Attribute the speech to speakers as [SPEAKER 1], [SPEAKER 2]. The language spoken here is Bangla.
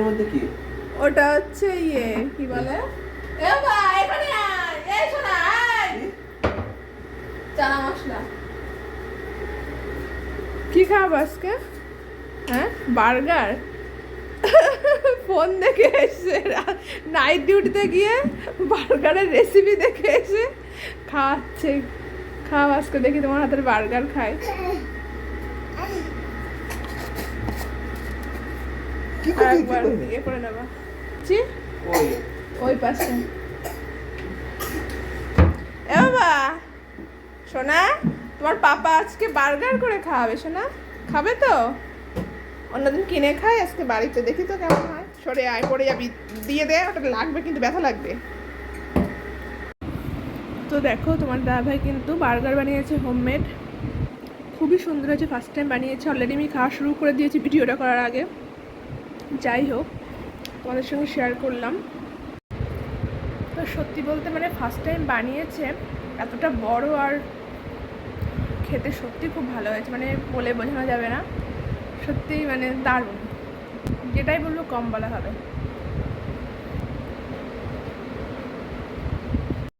[SPEAKER 1] এটার মধ্যে কি?
[SPEAKER 2] ওটা হচ্ছে ইয়ে কি বলে এ ভাই এখানে আয় এই শোনা আয় চানা মশলা কি খাবো আজকে হ্যাঁ বার্গার ফোন দেখে এসে নাইট ডিউটিতে গিয়ে বার্গারের রেসিপি দেখে এসে খাওয়াচ্ছে খাও আজকে দেখি তোমার হাতের বার্গার খাই
[SPEAKER 1] কি করতে
[SPEAKER 2] একবার ইয়ে করে নেবা
[SPEAKER 1] ওই
[SPEAKER 2] ওই পাশে এ বাবা সোনা তোমার পাপা আজকে বার্গার করে খাওয়াবে সোনা খাবে তো অন্যদিন কিনে খাই আজকে বাড়িতে দেখি তো কেমন হয় সরে আয় পড়ে যাবি দিয়ে দে ওটা লাগবে কিন্তু ব্যথা লাগবে তো দেখো তোমার দাদা ভাই কিন্তু বার্গার বানিয়েছে হোমমেড খুবই সুন্দর হয়েছে ফার্স্ট টাইম বানিয়েছে অলরেডি আমি খাওয়া শুরু করে দিয়েছি ভিডিওটা করার আগে যাই হোক তোমাদের সঙ্গে শেয়ার করলাম তো সত্যি বলতে মানে ফার্স্ট টাইম বানিয়েছে এতটা বড় আর খেতে সত্যি খুব ভালো হয়েছে মানে বলে বোঝানো যাবে না সত্যিই মানে দারুণ যেটাই বলবো কম বলা হবে